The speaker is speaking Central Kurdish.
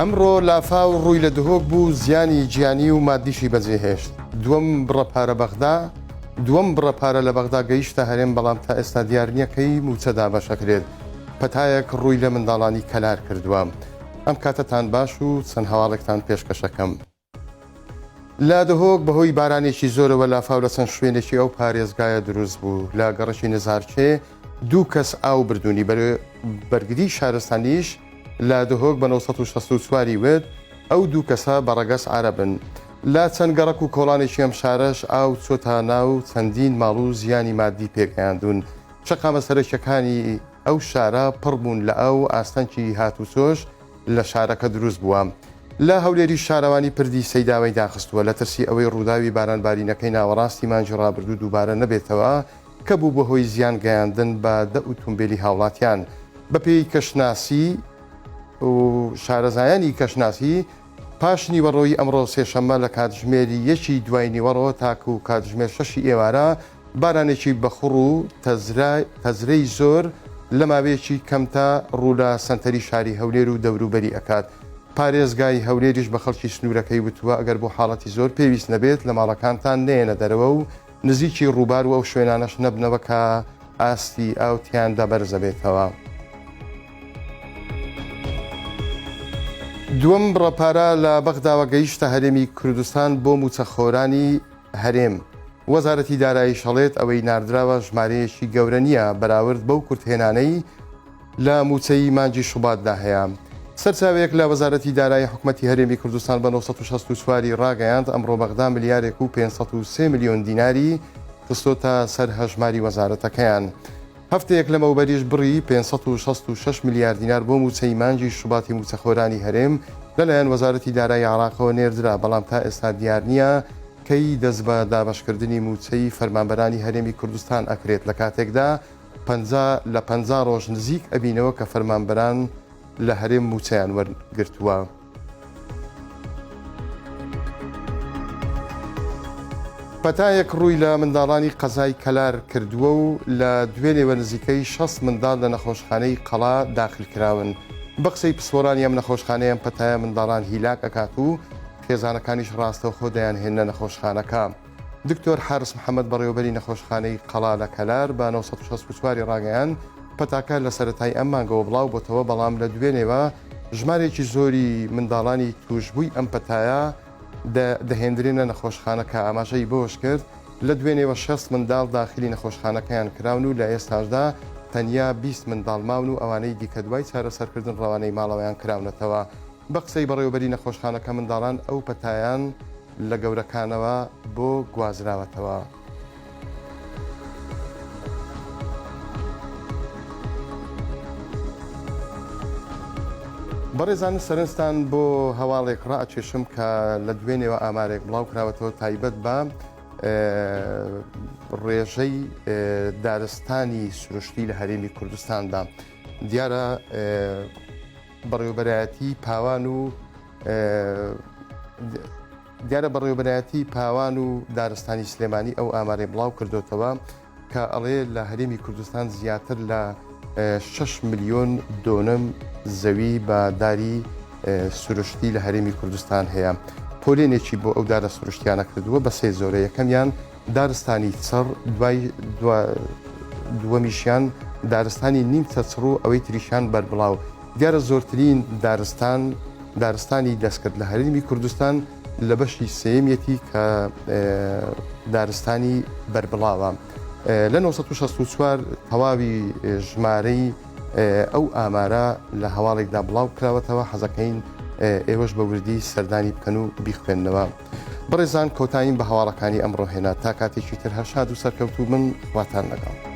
ئەمڕۆ لافاو ڕووی لە دهۆک بوو زیانی گیانی و مادیشی بەجێهێشت. دووەم بڕەپارە بەغدا دووەم بڕەپارە لە بەغدا گەیشتە هەرێم، بەڵام تا ئێستا دیار نییە کەی موچەدا بەشەکرێت. پەتایەک ڕووی لە منداڵانی کەلار کردووە. ئەم کاتتان باش و چەند هەواڵێکتان پێشکەشەکەم. لە دهۆک بەهۆی بارانێکی زۆرەوە لافاو لە چەند شوێنێکی ئەو پارێزگایە دروست بوو. لە گەڕەشی نزارچێ 2 کەس ئاو بردوونی بەرگری شارستانیش لە دهۆک بە 964 وێت. ئەو 2 کەسە بەڕەگەس عارەبن. لا چەند گەڕک و کۆڵانێکی ئەم شارەش ئاو چۆتە ناو چەندین ماڵ و زیانی مادی پێگەیاندون. چقامە سەرچەکانی ئەو شارە پڕ بوون لە ئەو ئاستەنکی هاتوچۆش لە شارەکە دروست بووە. لە هەولێری شارەوانی پردی سەیداوی داخستووە لە ترسی ئەوەی ڕووداوی بارانبارینەکەی ناوەڕاستی مانجی ڕابردوو دووبارە نەبێتەوە کە بوو بەهۆی زیان گەیاندن بە 10 ئۆتۆمبیلی هاوڵاتیان. بەپێی کەشناسی و شارەزایانی کەشناسی پاش نیوەڕۆی ئەمڕۆ سێشەممە لە کاتژمێری 1 دوای نیوەڕۆ تاکو و کاتژمێر 6 ئێوارە بارانێکی بەخڕ و تەزرەی زۆر لە ماوەیەکی کەمتە ڕوو لە سەنتەری شاری هەولێر و دەوروبەری ئەکات. پارێزگای هەولێریش بە خەڵکی سنوورەکەی وتووە ئەگەر بۆ حاڵەتی زۆر پێویست نەبێت لە ماڵەکانتان نێنە دەرەوە و نزیکی ڕووبار و ئەو شوێنانەش نەبنەوە کە ئاستی ئاوتیاندا بەرزە بێتەوە. دووەم بڕەپارە لە بەغداوە گەیشتە هەرێمی کوردستان بۆ موچەخۆرانی هەرێم. وەزارەتی دارایی شەڵێت ئەوەی ناردراوە ژمارەیەکی گەورە نییە بەراورد بەو کورتهێنانەی لە موچەی مانجی شوباتدا هەیە. سەرچاوەیەک لە وەزارەتی دارایی حکوومەتی هەرێمی کوردستان بە 964 ڕاگەیاند ئەمڕۆ بەغدا ملیارێک و 503 میلیۆن دیناری خستۆتە سەر هەژماری وەزارەتەکەیان. هەفتەیەک لەمەوبەریش بڕی 566 میلیارد دینار بۆ موچەی مانجی شوباتی موچەخۆرانی هەرێم لەلایەن وەزارەتی دارایی عێراقەوە نێردرا، بەڵام تا ئێستا دیار نییە کەی دەست بە دابەشکردنی موچەی فەرمانبەرانی هەرێمی کوردستان ئەکرێت. لە کاتێکدا 50 ڕۆژ نزیک ئەبینەوە کە فەرمانبەران لە هەرێم موچەیان وەرگرتووە. پەتایەک ڕووی لە منداڵانی قەزای کەلار کردووە و لە دوێنێوە نزیکەی 60 منداڵ لە نەخۆشخانەی قەڵا داخل کراون. بە قسەی پسپۆرانی ئەم نەخۆشخانەیە ئەم پەتایە منداڵان هیلاک ئەکات و خێزانەکانیش ڕاستەوخۆ دەیان هێنە نەخۆشخانەکە. دکتۆر حارس محەممەد بەڕێوەبەری نەخۆشخانەی قەڵا لە کەلار بە 964 ڕاگەیان پەتاکە لە سەرەتای ئەم مانگەوە بڵاو بۆتەوە، بەڵام لە دوێنێوە ژمارێکی زۆری منداڵانی توشبووی ئەم پەتایە دەهێنرێنە نەخۆشخانەکە. ئاماژەی بۆش کرد لە دوێنێوە 6 منداڵ داخلی نەخۆشخانەکەیان کراون و لە ئێستاشدا تەنیا 20 منداڵ ماون و ئەوانەی دیکە دوای چارەسەرکردن ڕەوانەی ماڵەوەیان کراونەتەوە. بە قسەی بەڕێوەبەری نەخۆشخانەکە منداڵان ئەو پەتایان لە گەورەکانەوە بۆ گوازراوەتەوە. بەڕێزان سەرنجتان بۆ هەواڵێک ڕائچێشم کە لە دوێنێوە ئامارێک بڵاو کراوەتەوە تایبەت بە ڕێژەی دارستانی سروشتی لە هەرێمی کوردستاندا. دیارە بەڕێوەبەرایەتی پاوان و دارستانی سلێمانی ئەو ئامارەی بڵاو کردوتەوە کە ئەڵێ لە هەرێمی کوردستان زیاتر لە 6 میلیۆن دۆنم زەوی بە داری سروشتی لە هەرێمی کوردستان هەیە. پۆلێنێکی بۆ ئەو دارە سروشتیانە کردووە بە 3 زۆرە. یەکەمیان دارستانی چڕ، دووەمیشیان دارستانی نیم چەچڕ و ئەوەی تریشان بەربڵاو. دیارە زۆرترین دارستانی دەستکرد لە هەرێمی کوردستان لە بەشی سێمیەتی کە دارستانی بەربڵاوە. لە 964 تەواوی ژمارەی ئەو ئامارە لە هەواڵێکدا بڵاو کراوەتەوە. حەزەکەین ئێوەش بە وردی سەردانی بکەن و بیخوێننەوە. بەڕێزان کۆتاییم بە هەواڵەکانی ئەمڕۆ هێنا تا کاتێکی تر هەر شاد و سەرکەوتوو من خواتان لەگەڵ.